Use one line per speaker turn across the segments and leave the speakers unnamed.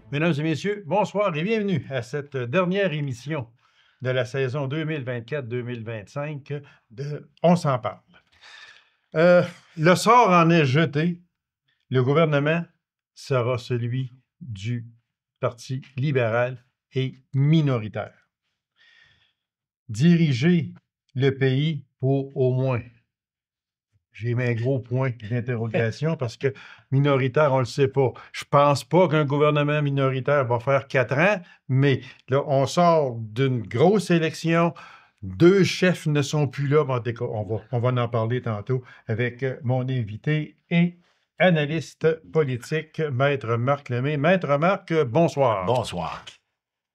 Mesdames et messieurs, bonsoir et bienvenue à cette dernière émission de la saison 2024-2025 de On s'en parle. Le sort en est jeté. Le gouvernement sera celui du Parti libéral et minoritaire. Diriger le pays pour au moins, j'ai mis un gros point d'interrogation parce que minoritaire, on ne le sait pas. Je ne pense pas qu'un gouvernement minoritaire va faire 4 ans, mais là, on sort d'une grosse élection. 2 chefs ne sont plus là. Bon, on va en parler tantôt avec mon invité et analyste politique, Maître Marc Lemay. Maître Marc, bonsoir.
Bonsoir.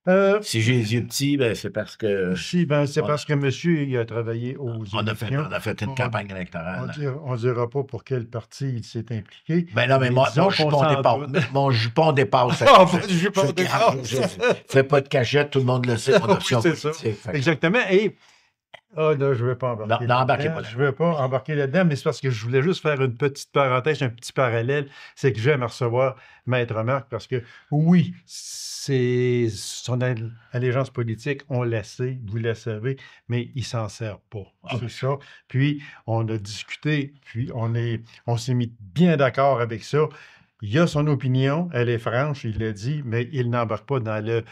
Euh,
Si j'ai les yeux petits, ben, c'est parce que...
c'est parce que monsieur il a travaillé aux
On a
élections.
fait une campagne électorale.
On ne dira pas pour quel parti il s'est impliqué.
Ben non, mais mon jupon dépasse.
Ah, votre jupon dépasse.
Fais pas de cachette, tout le monde le sait, mon option
Oui, c'est
politique.
ça. Exactement. Et là, je ne vais pas embarquer
Non, embarquez
là-dedans.
pas
Je ne vais pas embarquer là-dedans, mais c'est parce que je voulais juste faire une petite parenthèse, un petit parallèle. C'est que j'aime recevoir Maître Marc parce que, oui, son allégeance politique, on le sait, vous le savez, mais il ne s'en sert pas. C'est ça. Puis, on a discuté, puis on s'est mis bien d'accord avec ça. Il a son opinion, elle est franche, il l'a dit, mais il n'embarque pas dans le...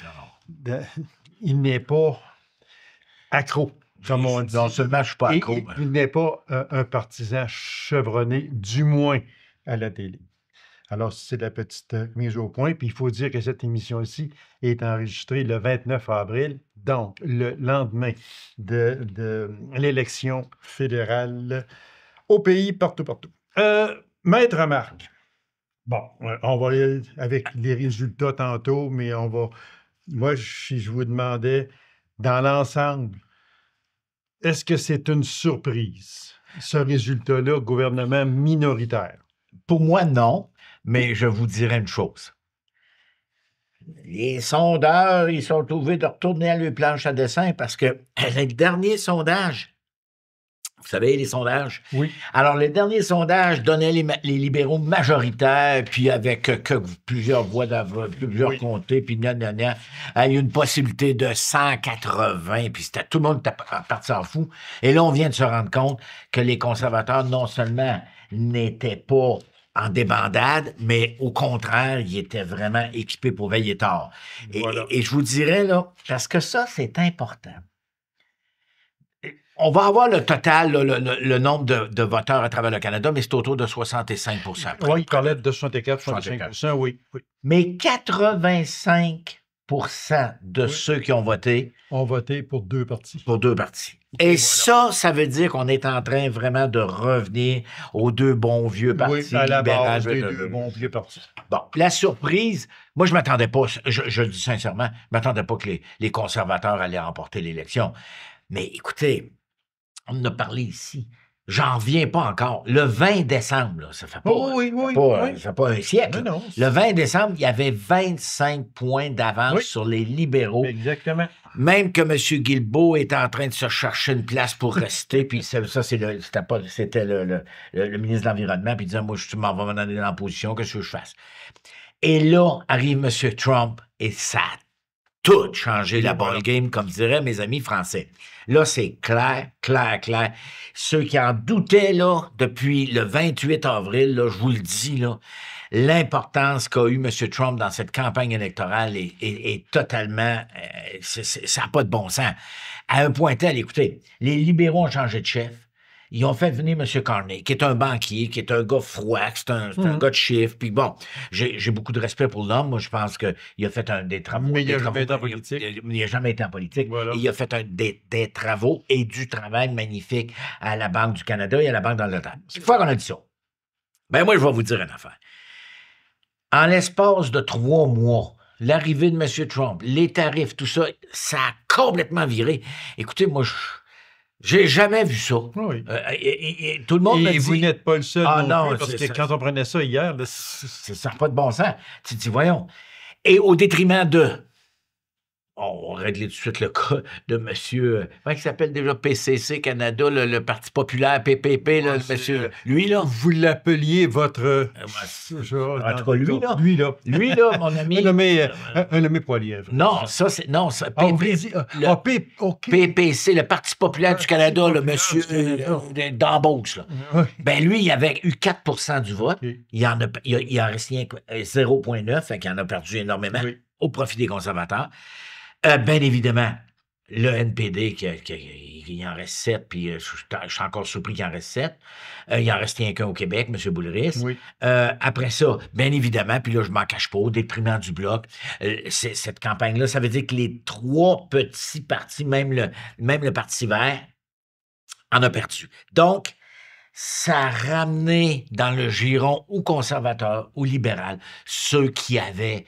il n'est pas accro. Comme on dit.
Non seulement je ne suis pas accro.
Il n'est pas un partisan chevronné, du moins à la télé. Alors, c'est la petite mise au point. Puis, il faut dire que cette émission-ci est enregistrée le 29 avril, donc le lendemain de l'élection fédérale au pays, partout. Maître Marc, bon, on va aller avec les résultats tantôt, mais moi, si je vous demandais, dans l'ensemble, est-ce que c'est une surprise, ce résultat-là, gouvernement minoritaire?
Pour moi, non, mais je vous dirai une chose. Les sondeurs, ils sont obligés de retourner à leur planche à dessin parce que le dernier sondage, vous savez, les sondages?
Oui.
Alors, les derniers sondages donnaient les libéraux majoritaires, puis avec que plusieurs voix plusieurs comtés, puis il y a eu une possibilité de 180, puis tout le monde était parti en fou. Et là, on vient de se rendre compte que les conservateurs, non seulement n'étaient pas en débandade, mais au contraire, ils étaient vraiment équipés pour veiller tard. Voilà. Et je vous dirais, là, parce que ça, c'est important. On va avoir le total, le nombre de voteurs à travers le Canada, mais c'est autour de 65 %.
Oui, il parlait de 64-65 %, oui.
Mais 85 % de ceux qui ont voté
ont voté pour 2 partis.
Pour 2 partis. Et voilà. Ça veut dire qu'on est en train vraiment de revenir aux 2 bons vieux partis.
Oui, à la base des 2 bons vieux partis.
Bon, la surprise, moi, je ne m'attendais pas, je le dis sincèrement, je ne m'attendais pas que les conservateurs allaient remporter l'élection. Mais écoutez, on en a parlé ici. J'en reviens pas encore. Le 20 décembre, là, ça fait pas, ça fait pas un siècle.
Non.
Le 20 décembre, il y avait 25 points d'avance sur les libéraux.
Exactement.
Même que M. Guilbeault était en train de se chercher une place pour rester, puis ça, c'était le ministre de l'Environnement, puis il disait, moi, je m'en vais me donner dans la position, qu'est-ce que je fasse? Et là, arrive M. Trump, et ça a tout changé la ballgame, comme diraient mes amis français. Là, c'est clair. Ceux qui en doutaient, là, depuis le 28 avril, là, je vous le dis, là, l'importance qu'a eu M. Trump dans cette campagne électorale est totalement... ça n'a pas de bon sens. À un point tel, écoutez, les libéraux ont changé de chef. Ils ont fait venir M. Carney, qui est un banquier, qui est un gars froid, c'est un gars de chiffres. Puis bon, j'ai beaucoup de respect pour l'homme. Moi, je pense qu'il a fait des travaux.
Mais il n'a jamais été en politique.
Il n'a jamais été en politique.
Voilà.
Il a fait des travaux et du travail magnifique à la Banque du Canada et à la Banque d'Angleterre. C'est une fois qu'on a dit ça. Ben moi, je vais vous dire une affaire. En l'espace de 3 mois, l'arrivée de M. Trump, les tarifs, tout ça, ça a complètement viré. Écoutez, moi, j'ai jamais vu ça.
Oui.
Tout le monde me dit...
vous n'êtes pas le seul
non
plus, parce que quand on prenait ça hier...
Ça n'a pas de bon sens. Tu dis, voyons. Et au détriment de... On réglait tout de suite le cas de monsieur, comment il s'appelle déjà, PCC Canada, le Parti populaire, PPP, là,
Ouais,
le
c'est,
monsieur, lui, là.
vous l'appeliez votre...
En tout cas, lui, là.
Lui, là.
Lui, là, mon ami.
Un nommé Poilièvre.
Non, ça,
Ah, vous voulez dire... OK.
PPC, le Parti populaire du Canada, le
populaire
monsieur
du Canada.
d'embauche, là.
Oui.
Ben lui, il avait eu 4 % du vote.
OK.
Il en reste rien que 0,9, fait qu'il en a perdu énormément
Oui.
au profit des conservateurs. Bien évidemment, le NPD, il en reste 7, puis je suis encore surpris qu'il en reste 7. Il en reste rien qu'un au Québec, M. Boulris.
Oui.
Après ça, bien évidemment, puis là, je m'en cache pas, au déprimant du Bloc, cette campagne-là, ça veut dire que les 3 petits partis, même le Parti vert, en a perdu. Donc, ça a ramené dans le giron ou conservateur ou libéral ceux qui étaient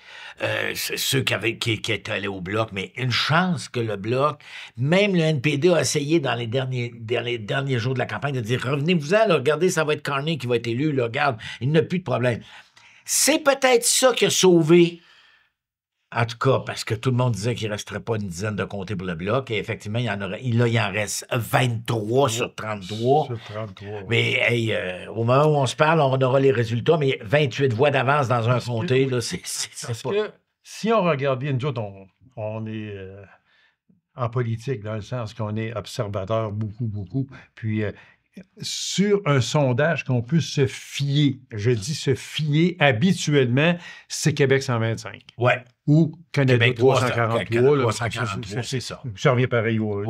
allés au Bloc, mais une chance que le Bloc, même le NPD a essayé dans les derniers jours de la campagne de dire revenez-vous-en, là, regardez, ça va être Carney qui va être élu, là, regarde, il n'a plus de problème. C'est peut-être ça qui a sauvé. En tout cas, parce que tout le monde disait qu'il ne resterait pas une dizaine de comtés pour le Bloc, et effectivement, il en reste 23 sur 33.
Sur 33.
Mais hey, au moment où on se parle, on aura les résultats, mais 28 voix d'avance dans un comté, là, c'est
Parce
pas...
que si on regarde bien, nous autres, on est en politique dans le sens qu'on est observateur beaucoup. Puis sur un sondage qu'on peut se fier, je dis se fier habituellement, c'est Québec 125.
Ouais.
Ou Canada
Québec
343.
343, c'est ça.
Ça revient pareil au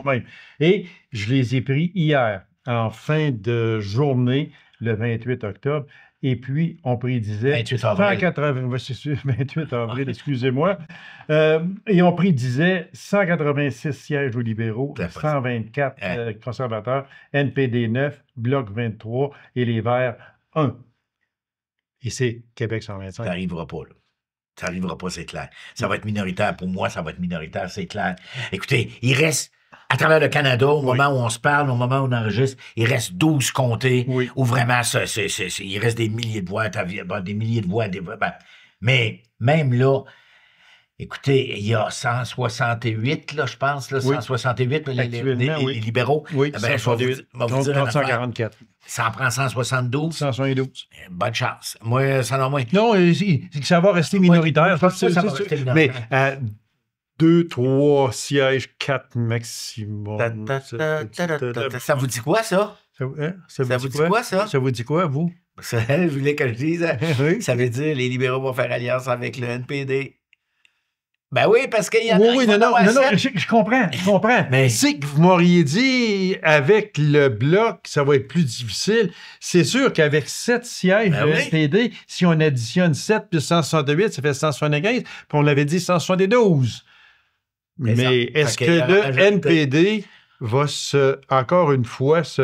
même. Et je les ai pris hier, en fin de journée, le 28 octobre. Et puis, on prédisait
28 avril.
180, c'est sûr, 28 avril, excusez-moi. Et on prédisait 186 sièges aux libéraux, 124 conservateurs, NPD 9, Bloc 23 et les Verts 1. Et c'est Québec 125.
Ça n'arrivera pas, là. Ça n'arrivera pas, c'est clair. Ça va être minoritaire. Pour moi, ça va être minoritaire, c'est clair. Écoutez, il reste, à travers le Canada, au moment où on se parle, au moment où on enregistre, il reste 12 comtés où vraiment, il reste des milliers de voix, mais même là, écoutez, il y a 168, là, je pense, là, 168, les libéraux.
Oui,
ben,
168. Donc, 144.
Ça en prend 172.
172.
Bonne chance. Moi, ça n'en moins.
Non, c'est que ça va rester minoritaire.
Ça va rester minoritaire.
Mais à 2, 3 sièges, 4 maximum.
Ça vous dit quoi, ça?
Ça
vous dit quoi, ça?
Ça vous dit quoi, vous?
Ça, je voulais que je dise.
Oui.
Ça veut dire les libéraux vont faire alliance avec le NPD. Ben oui, parce qu'il y en a...
Oui, non, je comprends.
Mais
c'est que vous m'auriez dit, avec le Bloc, ça va être plus difficile. C'est sûr qu'avec 7 sièges de NPD, si on additionne 7 plus 168, ça fait 175, puis on l'avait dit 172. Mais est-ce que le NPD va encore une fois se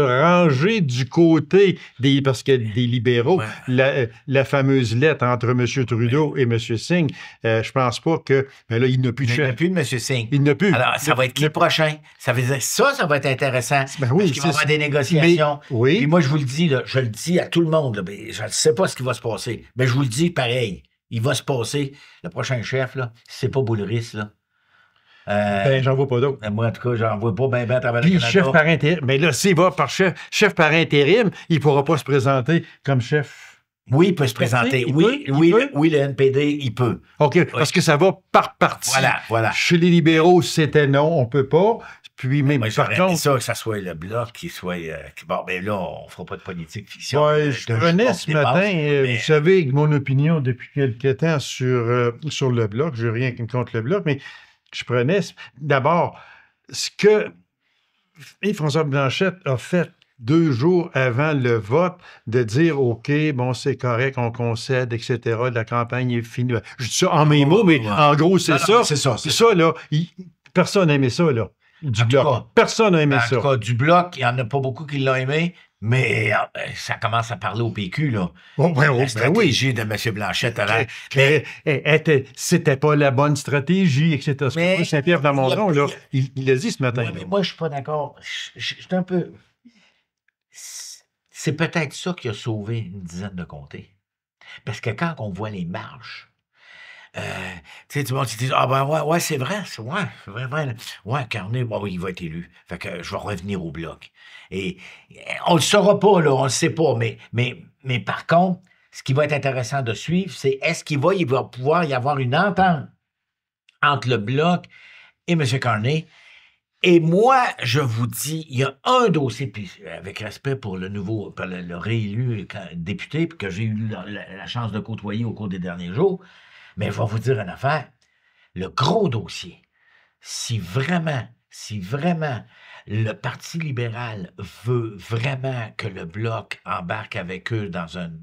ranger du côté parce que des libéraux, la fameuse lettre entre M. Trudeau et M. Singh, je pense pas que... Mais là, il n'a plus de chef.
Il n'a plus de M. Singh.
Il n'a plus.
Alors, ça va être qui le prochain? Ça veut dire ça va être intéressant.
Ben oui,
parce qu'il va y avoir des négociations.
Oui.
Puis moi, je vous le dis, là, je le dis à tout le monde, là, ben, je ne sais pas ce qui va se passer, mais je vous le dis pareil. Il va se passer, le prochain chef, là, c'est pas Boulris, là.
Ben, j'en vois pas d'autres.
Moi, en tout cas, j'en vois pas bien à travers le Canada.
Chef par intérim. Mais là, s'il va par chef par intérim, il ne pourra pas se présenter comme chef.
Oui, il peut se présenter. Oui, le NPD, il peut.
OK, parce que ça va par parti.
Voilà.
Chez les libéraux, c'était non, on ne peut pas. Puis même,
par contre... ça, que ça soit le Bloc qui soit... bon, ben là, on ne fera pas de politique fiction.
Ouais, je prenais ce matin, vous savez, mon opinion depuis quelque temps sur le Bloc, je n'ai rien contre le Bloc, mais je prenais d'abord ce que François Blanchette a fait 2 jours avant le vote, de dire, OK, bon, c'est correct, on concède, etc., la campagne est finie. Je dis ça en mes mots, mais en gros, c'est ça.
C'est ça,
là. Personne n'a aimé ça, là. Du Bloc. Personne n'a aimé ça.
En tout cas, du Bloc, il n'y en a pas beaucoup qui l'ont aimé, mais ça commence à parler au PQ, là. La stratégie de M. Blanchette.
C'était pas la bonne stratégie, etc. Mais Saint-Pierre Plamondon, là, il l'a dit ce matin.
Ouais, mais moi, je suis pas d'accord. Je suis un peu... C'est peut-être ça qui a sauvé une dizaine de comtés. Parce que quand on voit les marges, Tu sais, tout le monde s'est dit, ah ben ouais, c'est vrai, c'est vrai. Ouais, Carney, bon, oui, il va être élu. Fait que je vais revenir au Bloc. Et on le saura pas, là, on le sait pas, mais par contre, ce qui va être intéressant de suivre, c'est est-ce il va pouvoir y avoir une entente entre le Bloc et M. Carney. Et moi, je vous dis, il y a un dossier, puis avec respect pour le réélu député, puis que j'ai eu la chance de côtoyer au cours des derniers jours, mais je vais vous dire une affaire. Le gros dossier, si vraiment le Parti libéral veut vraiment que le Bloc embarque avec eux dans une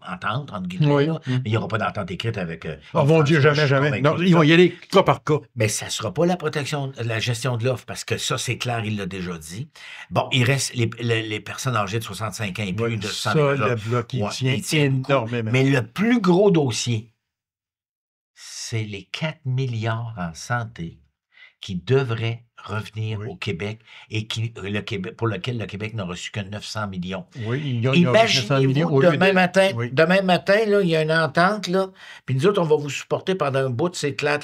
entente, entre guillemets,
Oui.
là, mais il n'y aura pas d'entente écrite avec...
Oh mon Dieu, jamais, jamais. Non, ils vont y aller cas par cas.
Mais ça ne sera pas la gestion de l'offre, parce que ça, c'est clair, il l'a déjà dit. Bon, il reste les personnes âgées de 65 ans et plus
Oui,
de
ça,
100
le Bloc, il tient
beaucoup.
énormément.
Mais le plus gros dossier, c'est les 4 milliards en santé qui devraient revenir au Québec et pour lequel le Québec n'a reçu que 900 millions.
Oui, il y a 900 millions
Imaginez-vous,
au lieu
demain matin, là, il y a une entente, là, puis nous autres, on va vous supporter pendant un bout, c'est clair,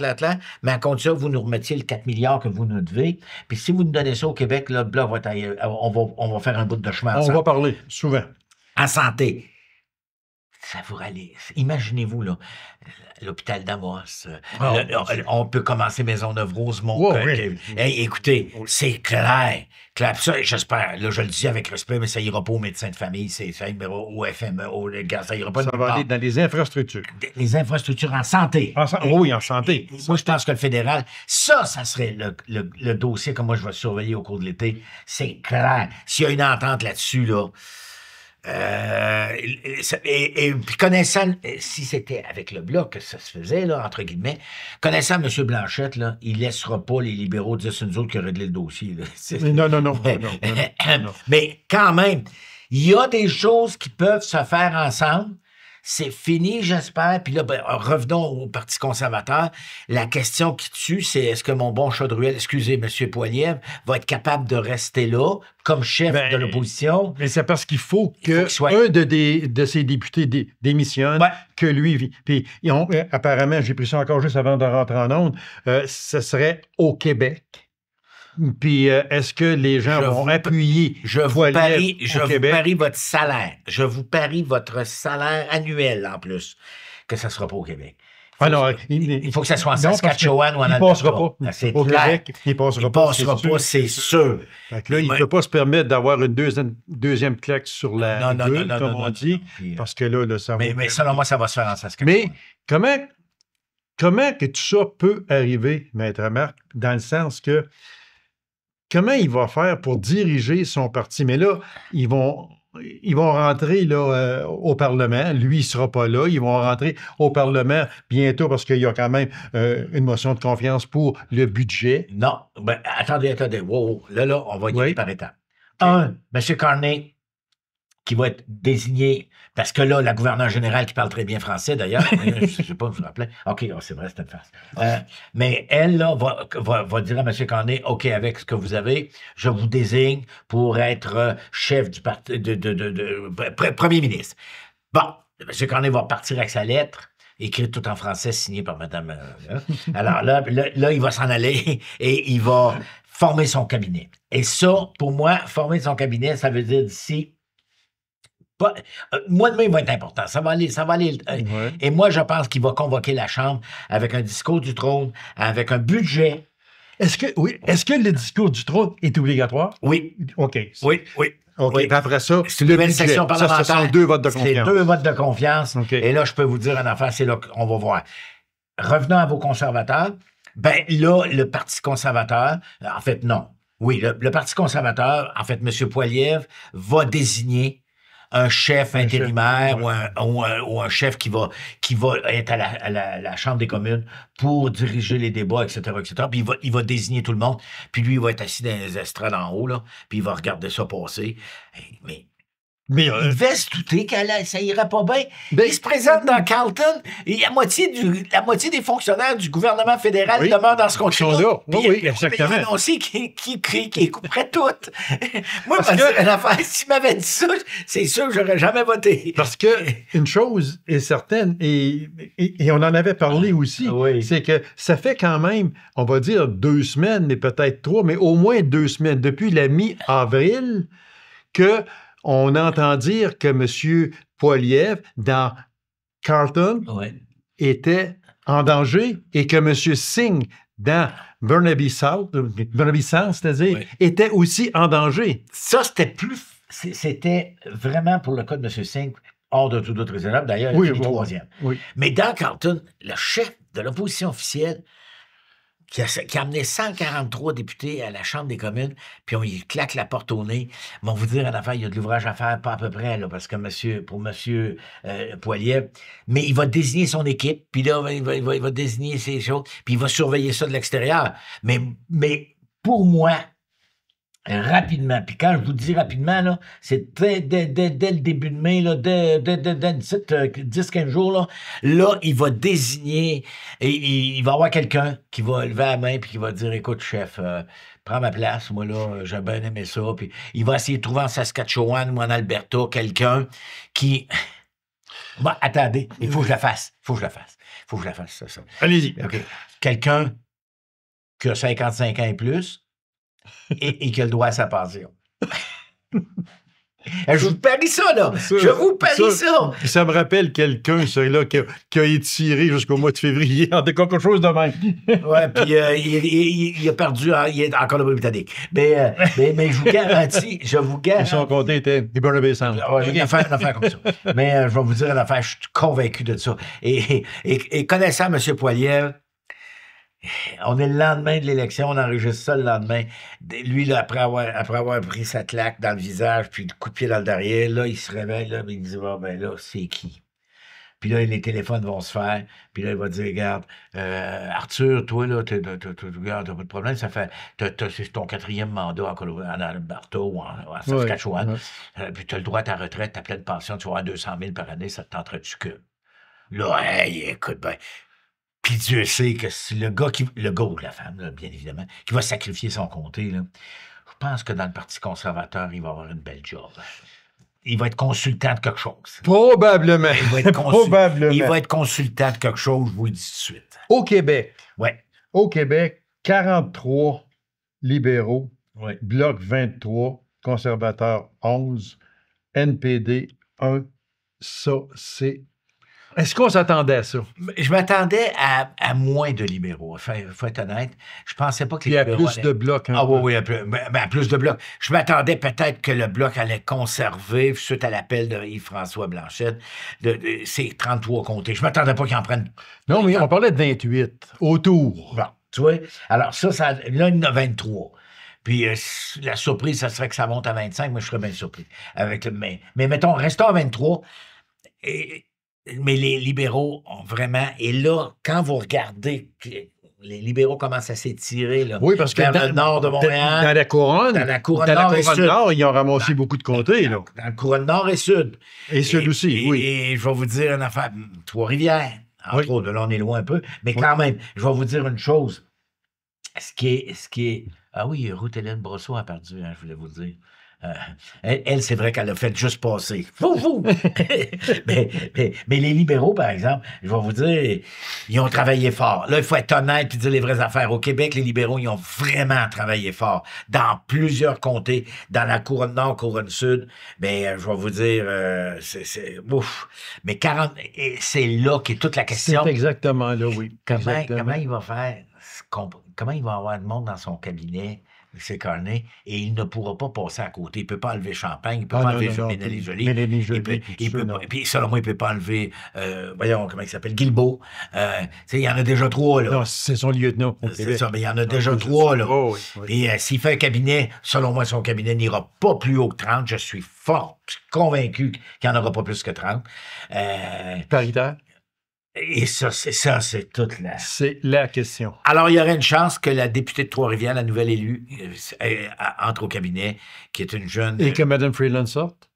mais à condition que vous nous remettiez le 4 milliards que vous nous devez. Puis si vous nous donnez ça au Québec, là, le Bloc va être on va faire un bout de chemin ensemble.
On va parler, souvent.
En santé. Ça vous rallye. Imaginez-vous, là, l'hôpital d'Amos. On peut commencer Maisonneuve-Rosemont. Hey, écoutez, c'est clair. Ça, j'espère. Là, je le dis avec respect, mais ça ira pas aux médecins de famille, ça ira au FME, ça ira pas.
Ça va aller dans les infrastructures.
Les infrastructures en santé.
Oui, en santé.
Moi, je pense que le fédéral, ça serait le dossier que moi, je vais surveiller au cours de l'été. C'est clair. S'il y a une entente là-dessus, là, et puis connaissant, si c'était avec le Bloc que ça se faisait, là, entre guillemets, connaissant M. Blanchette, là, il ne laissera pas les libéraux dire c'est nous autres qui a réglé le dossier.
Non.
Mais quand même, il y a des choses qui peuvent se faire ensemble. C'est fini, j'espère. Puis là, revenons au Parti conservateur. La question qui tue, c'est est-ce que mon bon Chaudruel, excusez, M. Poilievre, va être capable de rester là comme chef de l'opposition?
Mais c'est parce qu'il faut un de ses députés démissionne, que lui vit. Puis apparemment, j'ai pris ça encore juste avant de rentrer en ondes, ce serait au Québec. Puis, est-ce que les gens vont appuyer
je vous parie votre salaire. Je vous parie votre salaire annuel, en plus, que ça ne sera pas au Québec. Il faut que ça soit en Saskatchewan ou en Alberta.
Il ne passera pas.
C'est
au
clair.
Québec, il ne passera pas,
c'est sûr.
Fait que là, il ne peut pas se permettre d'avoir une deuxième claque sur la gueule, comme on dit, parce que là, ça va...
Mais selon moi, ça va se faire en Saskatchewan.
Mais comment que tout ça peut arriver, Maître Marc, dans le sens que comment il va faire pour diriger son parti? Mais là, ils vont rentrer là, au Parlement. Lui, il ne sera pas là. Ils vont rentrer au Parlement bientôt parce qu'il y a quand même une motion de confiance pour le budget.
Non. Ben, attendez. Wow. Là, on va y aller par étapes. Un, M. Carney, qui va être désigné, parce que là, la gouverneure générale qui parle très bien français, d'ailleurs, je ne sais pas, je me rappelais. OK, c'est vrai, c'était une farce. Mais elle, là, va dire à M. Carney, OK, avec ce que vous avez, je vous désigne pour être chef du parti, premier ministre. Bon, M. Carney va partir avec sa lettre, écrite tout en français, signée par Mme... Alors là, il va s'en aller et il va former son cabinet. Et ça, pour moi, former son cabinet, ça veut dire d'ici... mois de mai va être important. Ça va aller. Et moi, je pense qu'il va convoquer la Chambre avec un discours du trône, avec un budget.
Est-ce que le discours du trône est obligatoire?
Oui.
OK.
Oui.
OK.
Oui.
Après ça,
c'est une nouvelle section parlementaire.
Ça, ce sont 2 votes de confiance.
C'est 2 votes de confiance.
Okay.
Et là, je peux vous dire une affaire, c'est là qu'on va voir. Revenons à vos conservateurs. Ben là, le Parti conservateur, en fait, non. Oui, le Parti conservateur, en fait, M. Poilievre va désigner un chef intérimaire ou un chef qui va être à la Chambre des communes pour diriger les débats, etc., etc. Puis il va désigner tout le monde. Puis lui, il va être assis dans les estrades en haut, là, puis il va regarder ça passer. Mais
Mais
Il devait se douter que ça irait pas bien.
Ben,
Il se présente dans Carlton et la moitié des fonctionnaires du gouvernement fédéral
Oui.
demeurent dans ce
Ils sont
comté-là.
là. Oui,
Puis,
oui, exactement.
Il a annoncé qu'il couperait tout. Moi,
Parce
parce
que-
que l'affaire, s'il m'avait dit ça, c'est sûr que j'aurais jamais voté.
Parce que une chose est certaine, et on en avait parlé aussi,
Oui.
c'est que ça fait quand même, on va dire 2 semaines, mais peut-être 3, mais au moins 2 semaines, depuis la mi-avril, qu'on entend dire que M. Poilievre, dans Carlton,
Ouais.
était en danger et que M. Singh, dans Burnaby South, c'est-à-dire,
Oui.
était aussi en danger.
Ça, c'était vraiment pour le cas de M. Singh, hors de tout doute raisonnable. D'ailleurs, il a fini troisième.
Oui.
Mais dans Carlton, le chef de l'opposition officielle, qui a amené 143 députés à la Chambre des communes, puis on y claque la porte au nez. Mais on vous dire, en affaire, il y a de l'ouvrage à faire, pas à peu près, là, parce que pour M. Poilievre, mais il va désigner son équipe, puis là, il va désigner ses choses, puis il va surveiller ça de l'extérieur. Mais pour moi, rapidement, puis quand je vous dis rapidement, là, c'est dès le début de mai, là, dès 10-15 jours, là, il va désigner, et il va y avoir quelqu'un qui va lever la main puis qui va dire, écoute, chef, prends ma place, moi, là, j'ai bien aimé ça, puis il va essayer de trouver en Saskatchewan ou en Alberta quelqu'un qui... Bon, attendez, il faut que je la fasse, ça.
Allez-y.
OK. Quelqu'un qui a 55 ans et plus, et qui a le droit à sa pension. Je vous parie ça, là. Je vous parie ça.
Ça me rappelle quelqu'un, celui-là, qui a étiré jusqu'au mois de février, en quelque chose de même.
Ouais, puis il a perdu, il est encore le britannique. Mais je vous garantis,
Son comté était des Burnaby Sound.
Une affaire comme ça. Mais je vais vous dire une affaire, je suis convaincu de ça. Et connaissant M. Poilievre, on est le lendemain de l'élection, on enregistre ça le lendemain. Lui, là, après avoir pris sa claque dans le visage, puis le coup de pied dans le derrière, là, il se réveille, là, mais il dit, ben là, c'est qui? Puis là, les téléphones vont se faire, puis là, il va dire, regarde, Arthur, toi, là, regarde, t'as pas de problème, c'est ton 4e mandat en Alberta ou en Saskatchewan, puis t'as le droit à ta retraite, ta pleine pension, tu vas avoir 200 000 par année, ça te tenterait-tu que? Là, hey, écoute, ben... Puis Dieu sait que si le gars ou la femme, là, bien évidemment, qui va sacrifier son comté, là, je pense que dans le Parti conservateur, il va avoir une belle job. Il va être consultant de quelque chose.
Probablement.
Probablement. Il va être consultant de quelque chose, je vous le dis tout de suite.
Au Québec.
Ouais.
Au Québec, 43 libéraux,
Ouais.
Bloc 23, conservateurs 11, NPD 1. Ça, c'est... Est-ce qu'on s'attendait à ça?
Je m'attendais à moins de libéraux. Il faut être honnête. Je pensais pas que les
Il y a
libéraux
plus de blocs.
Ah oui, à plus de blocs. Je m'attendais peut-être que le bloc allait conserver, suite à l'appel de Yves-François Blanchette, de ces 33 comtés. Je m'attendais pas qu'ils en prennent.
Non, mais on parlait de 28, autour.
Bon, tu vois. Alors là, il y en a 23. Puis la surprise, ça serait que ça monte à 25, mais je serais bien surpris. Mais mettons, restons à 23. Mais les libéraux ont vraiment... Et là, quand vous regardez, les libéraux commencent à s'étirer là,
oui, parce que
vers
dans
le nord de Montréal.
Dans la couronne,
nord et sud.
Nord, ils ont ramassé beaucoup de comtés. Là.
Dans la couronne nord et sud.
Et sud aussi, oui.
Et je vais vous dire une affaire. Trois-Rivières, entre autres. Là, on est loin un peu. Mais quand même, je vais vous dire une chose. Ce qui est... Ah oui, Ruth Hélène Brosseau a perdu, hein, je voulais vous dire. Elle, c'est vrai qu'elle a fait juste passer. Fou! mais les libéraux, par exemple, je vais vous dire, ils ont travaillé fort. Là, il faut être honnête et dire les vraies affaires. Au Québec, les libéraux, ils ont vraiment travaillé fort. Dans plusieurs comtés, dans la couronne nord, couronne sud, mais je vais vous dire, c'est ouf. Mais 40, c'est là qu'est toute la question.
C'est exactement là, oui.
Comment il va faire? Comment il va avoir de monde dans son cabinet? C'est carnet, et il ne pourra pas passer à côté. Il ne peut pas enlever Champagne, il ne peut pas enlever Mélanie Joly. Puis selon moi, il ne peut pas enlever, voyons, comment il s'appelle, Guilbeault. Il y en a déjà 3, là.
Non, c'est son lieutenant.
C'est ça, mais il y en a déjà 3, là.
Oh, oui.
Et s'il fait un cabinet, selon moi, son cabinet n'ira pas plus haut que 30. Je suis convaincu qu'il n'y en aura pas plus que 30.
Paritaire?
Et ça, c'est toute la...
C'est la question.
Alors, il y aurait une chance que la députée de Trois-Rivières, la nouvelle élue, entre au cabinet, qui est une jeune...
Et que Mme Freeland sorte?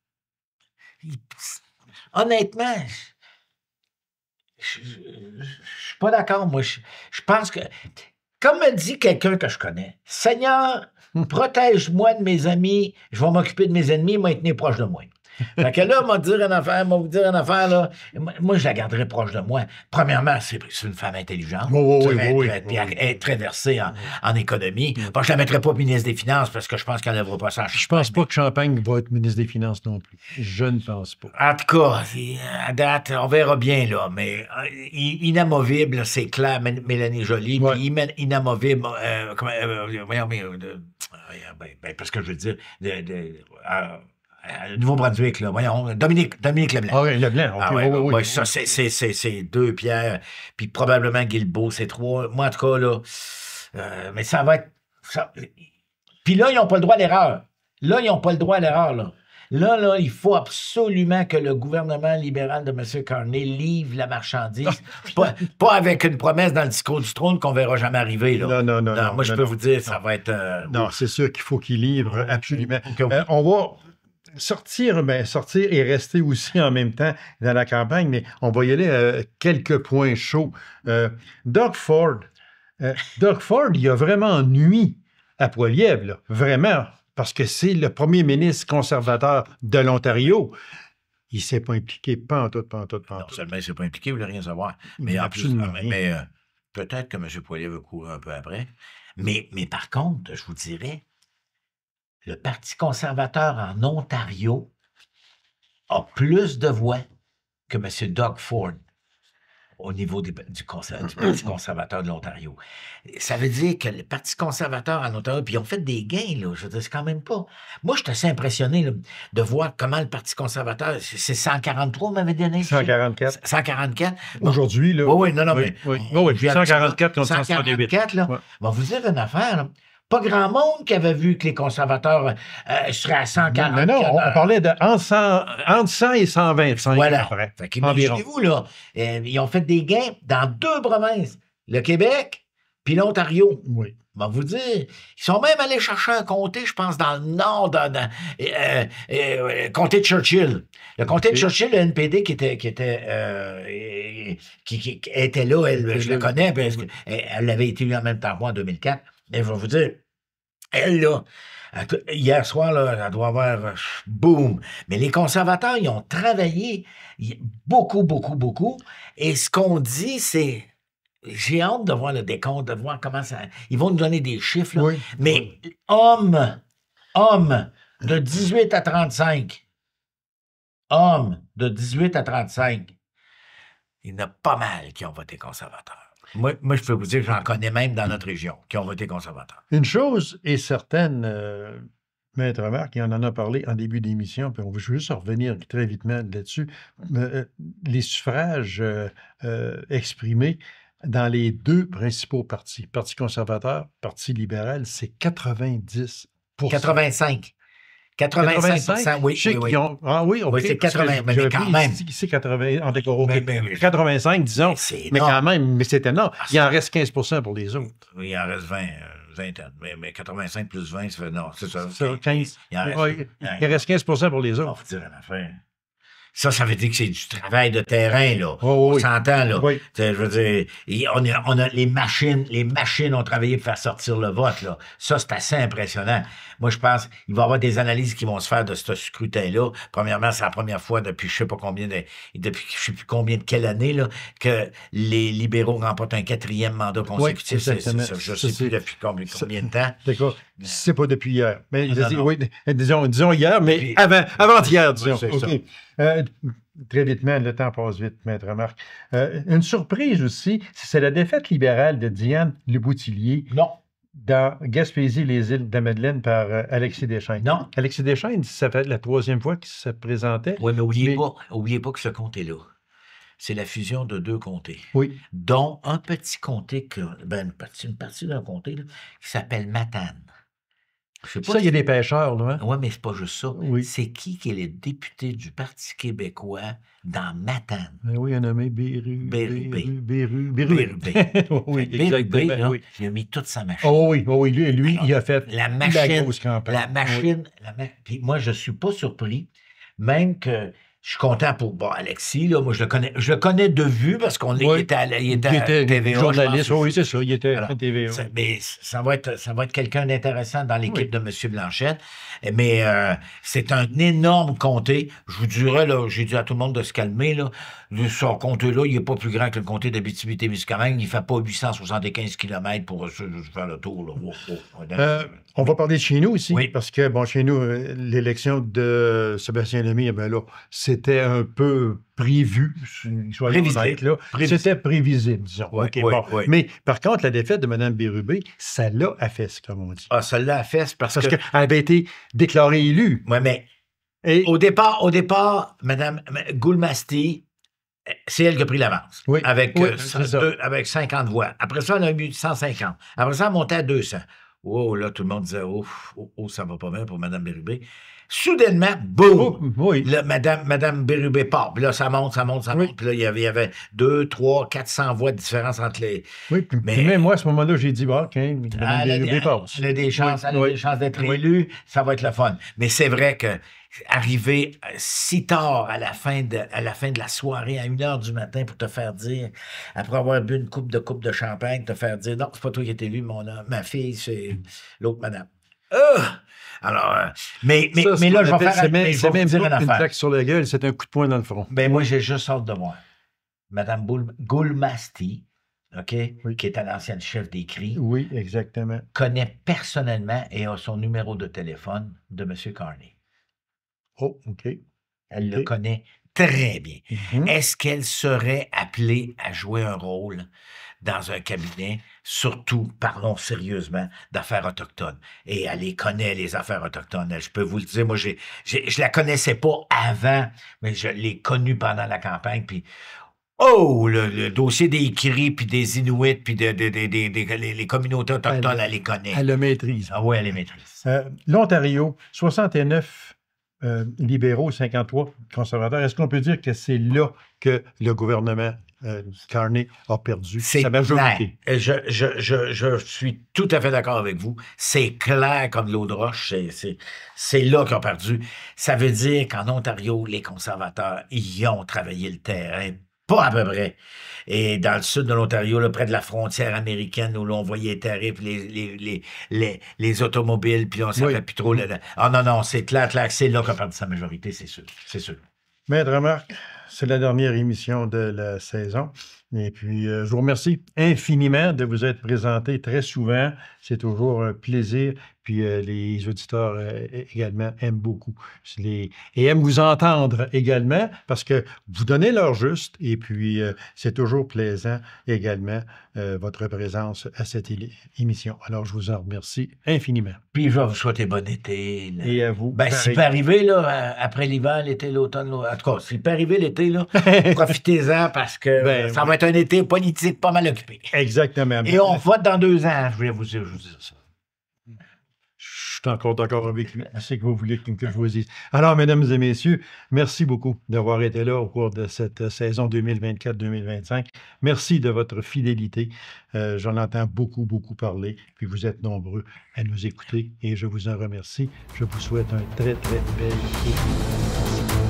honnêtement, je suis pas d'accord. Moi, je pense que, comme me dit quelqu'un que je connais, Seigneur, protège-moi de mes amis, je vais m'occuper de mes ennemis, moi, tenir proche de moi. Fait que là, vous dire une affaire, là, moi, je la garderai proche de moi. Premièrement, c'est une femme intelligente, très versée en économie. Bon, je la mettrai pas ministre des Finances parce que je pense qu'elle n'enlèvera pas ça.
Je pense pas que Champagne va être ministre des Finances non plus. Je ne pense pas.
En tout cas, à date, on verra bien, là, mais inamovible, c'est clair, Mélanie Joly, puis inamovible, parce que je veux dire, Nouveau-Brunswick, là, voyons, Dominique Leblanc.
Ah oui, Leblanc,
oui. Ça, c'est 2 pierres, puis probablement Guilbeault, c'est 3. Moi, en tout cas, là, mais ça va être... Puis là, ils n'ont pas le droit à l'erreur. Là, Là, il faut absolument que le gouvernement libéral de M. Carney livre la marchandise. pas avec une promesse dans le discours du trône qu'on ne verra jamais arriver. Là.
Non.
Moi, je peux vous dire, ça va être...
Non, c'est sûr qu'il faut qu'il livre, absolument. On va... sortir et rester aussi en même temps dans la campagne, mais on va y aller à quelques points chauds. Doug Ford, il a vraiment nui à Poilievre, là, vraiment, parce que c'est le premier ministre conservateur de l'Ontario. Il ne s'est pas impliqué, pas en tout.
Non seulement il ne s'est pas impliqué, il ne voulait rien savoir. Mais
absolument
en plus, mais peut-être que M. Poilievre a couru un peu après. Mais par contre, je vous dirais, le Parti conservateur en Ontario a plus de voix que M. Doug Ford au niveau du Parti conservateur de l'Ontario. Ça veut dire que le Parti conservateur en Ontario, puis ils ont fait des gains, là, je veux dire, c'est quand même pas... Moi, je suis assez impressionné là, de voir comment le Parti conservateur... C'est 143, vous m'avez donné?
144.
144. Bon.
Aujourd'hui, là...
Oui, non,
oui,
mais...
Oui, 144 contre
144, là.
Ouais.
On va vous dire une affaire, là. Pas grand monde qui avait vu que les conservateurs seraient à 140.
Non, on parlait de entre 100 et 125.
Voilà. Fait qu'imaginez-vous, là, ils ont fait des gains dans 2 provinces, le Québec puis l'Ontario.
Oui.
On va vous dire, ils sont même allés chercher un comté, je pense, dans le nord, comté de Churchill. Le comté de Churchill, le NPD qui était là, je le connais, parce qu'elle avait été élue en même temps que moi en 2004. Mais je vais vous dire, elle, là, hier soir, là, elle doit avoir boum. Mais les conservateurs, ils ont travaillé beaucoup. Et ce qu'on dit, c'est... J'ai hâte de voir le décompte, de voir comment ça... Ils vont nous donner des chiffres, là.
Oui.
Mais hommes de 18 à 35, il y en a pas mal qui ont voté conservateur. Moi, je peux vous dire que j'en connais même dans notre région qui ont voté conservateur.
Une chose est certaine, Maître Marc, et on en a parlé en début d'émission, puis on veut juste revenir très vitement là-dessus. Les suffrages exprimés dans les 2 principaux partis, Parti conservateur, Parti libéral, c'est 90
85. 85%, oui.
Ah oui, OK.
Oui, c'est 80, mais quand même.
C'est 80, en décor, 85, disons. Mais quand même, mais c'est énorme. Il en reste 15 pour les autres.
Oui, il en reste 20. Mais 85 plus 20, ça fait... Non, c'est ça.
15. Il reste 15 pour les autres.
On va dire une affaire. Ça veut dire que c'est du travail de terrain, là.
Oh,
on s'entend, là.
Oui.
Je veux dire, on a les machines ont travaillé pour faire sortir le vote, là. Ça, c'est assez impressionnant. Moi, je pense qu'il va y avoir des analyses qui vont se faire de ce scrutin-là. Premièrement, c'est la première fois depuis je sais pas combien de quelle année, là, que les libéraux remportent un 4e mandat consécutif.
Oui,
je ne sais plus depuis combien de temps.
D'accord. C'est pas depuis hier. Mais oui, disons hier, mais avant-hier, disons.
Oui,
OK. Très vitement, le temps passe vite, Maître Marc. Une surprise aussi, c'est la défaite libérale de Diane Leboutillier.
Non.
Dans Gaspésie, les îles de la Madeleine par Alexis Deschaines.
Non.
Alexis Deschaines, ça fait la 3e fois qu'il se présentait.
Oui, mais oubliez pas que ce comté-là, c'est la fusion de 2 comtés.
Oui.
Dont un petit comté, une partie d'un comté là, qui s'appelle Matane.
Ça, il y a des pêcheurs, là. Hein?
Oui, mais c'est pas juste ça.
Oui.
C'est qui est le député du Parti québécois dans Matane?
Ben oui, il a nommé Bérubé.
Oui, exactement. Là, oui. Il a mis toute sa machine.
Oh oui, lui, il a fait
la machine,
grosse campagne.
La machine. Puis moi, je suis pas surpris, même que Je suis content pour Alexis. Là, moi, je le connais de vue parce qu'on
Oui.
était à
Il était
TVA.
journaliste,
je pense.
oui, c'est ça, il était
Alors,
à TVA.
mais ça va être quelqu'un d'intéressant dans l'équipe
Oui.
de M. Blanchette. Mais c'est un énorme comté. Je vous dirais, là, j'ai dit à tout le monde de se calmer. Là. Son comté-là, il n'est pas plus grand que le comté d'Abitibi-Témiscamingue. Il ne fait pas 875 km pour faire le tour. Là.
On va parler de chez nous aussi,
Oui.
parce que, bon, chez nous, l'élection de Sébastien Lemay, ben là, c'était un peu prévu, soyons honnêtes, là. C'était prévisible, disons.
Oui,
OK,
oui,
bon.
oui.
Mais par contre, la défaite de Mme Bérubé, ça l'a affaissé, comme on dit.
Ah, celle-là a fait, parce
Parce
que...
qu'elle avait été déclarée élue.
Oui, mais
Et
au départ, Mme Goulmasti, c'est elle qui a pris l'avance.
Oui,
Avec,
oui, c'est ça.
avec 50 voix. Après ça, elle a eu 150. Après ça, elle montait à 200. Oh, là, tout le monde disait, ça va pas bien pour Mme Bérubé. Soudainement, boum!
Oh, oui.
Là, Madame Bérubé part. Puis là, ça monte.
Oui.
Puis là, il y avait 200, 300, 400 voix de différence entre les...
Oui, puis
Mais-
même moi, à ce moment-là, j'ai dit, bon, OK, Mme Bérubé passe.
Elle a des chances,
Oui, oui.
des chances d'être
Oui.
élue, ça va être le fun. Mais c'est vrai que arriver si tard à la fin de la soirée, à 1h du matin, pour te faire dire, après avoir bu une coupe de champagne, te faire dire, non, c'est pas toi qui es élu, ma fille, c'est l'autre madame. Alors, mais
Ça,
là, je vais faire...
c'est même,
mais je vais
c'est même
vous dire
pas
une
une
affaire.
claque sur la gueule, c'est un coup de poing dans le front.
Ben, moi, j'ai juste hâte de voir. Madame Goulmasti, OK,
Oui.
qui est l'ancienne chef des CRI,
Oui, exactement.
connaît personnellement et a son numéro de téléphone de M. Carney.
Oh, OK.
Elle le
OK.
connaît très bien.
Mhm.
Est-ce qu'elle serait appelée à jouer un rôle dans un cabinet, surtout, parlons sérieusement, d'affaires autochtones? Et elle les connaît, les affaires autochtones. Je peux vous le dire, moi, je la connaissais pas avant, mais je l'ai connue pendant la campagne, puis le dossier des Cris, puis des Inuits, puis les communautés autochtones, elle les connaît.
Elle le maîtrise.
Ah oui, elle les maîtrise.
L'Ontario, 69 libéraux, 53 conservateurs. Est-ce qu'on peut dire que c'est là que le gouvernement Carney a perdu
C'est
sa majorité?
clair. Je suis tout à fait d'accord avec vous. C'est clair comme de l'eau de roche. C'est là qu'ils ont perdu. Ça veut dire qu'en Ontario, les conservateurs, ils ont travaillé le terrain. Pas à peu près. Et dans le sud de l'Ontario, là, près de la frontière américaine, où l'on voyait les tarifs, les automobiles, puis on savait
Oui.
plus trop. Ah non, c'est clair que c'est là qu'a perdu sa majorité, c'est sûr. C'est sûr.
Maître Marc, c'est la dernière émission de la saison. Et puis, je vous remercie infiniment de vous être présenté très souvent. C'est toujours un plaisir. Puis, les auditeurs également aiment beaucoup. Et aiment vous entendre également parce que vous donnez l'heure juste. Et puis, c'est toujours plaisant également votre présence à cette émission. Alors, je vous en remercie infiniment.
Puis je vais vous souhaiter bon été. Là.
Et à vous.
Ben,
pareil.
s'il peut arriver, là, après l'hiver, l'été, l'automne, en tout cas, s'il peut arriver l'été, là, profitez-en parce que
Ben,
ça va être un été politique pas mal occupé.
Exactement.
Et on vote dans 2 ans, je voulais vous dire ça.
Je suis encore d'accord avec lui. C'est que vous voulez que je vous dise. Alors, mesdames et messieurs, merci beaucoup d'avoir été là au cours de cette saison 2024-2025. Merci de votre fidélité. J'en entends beaucoup, beaucoup parler. Puis vous êtes nombreux à nous écouter et je vous en remercie. Je vous souhaite un très, très bel été.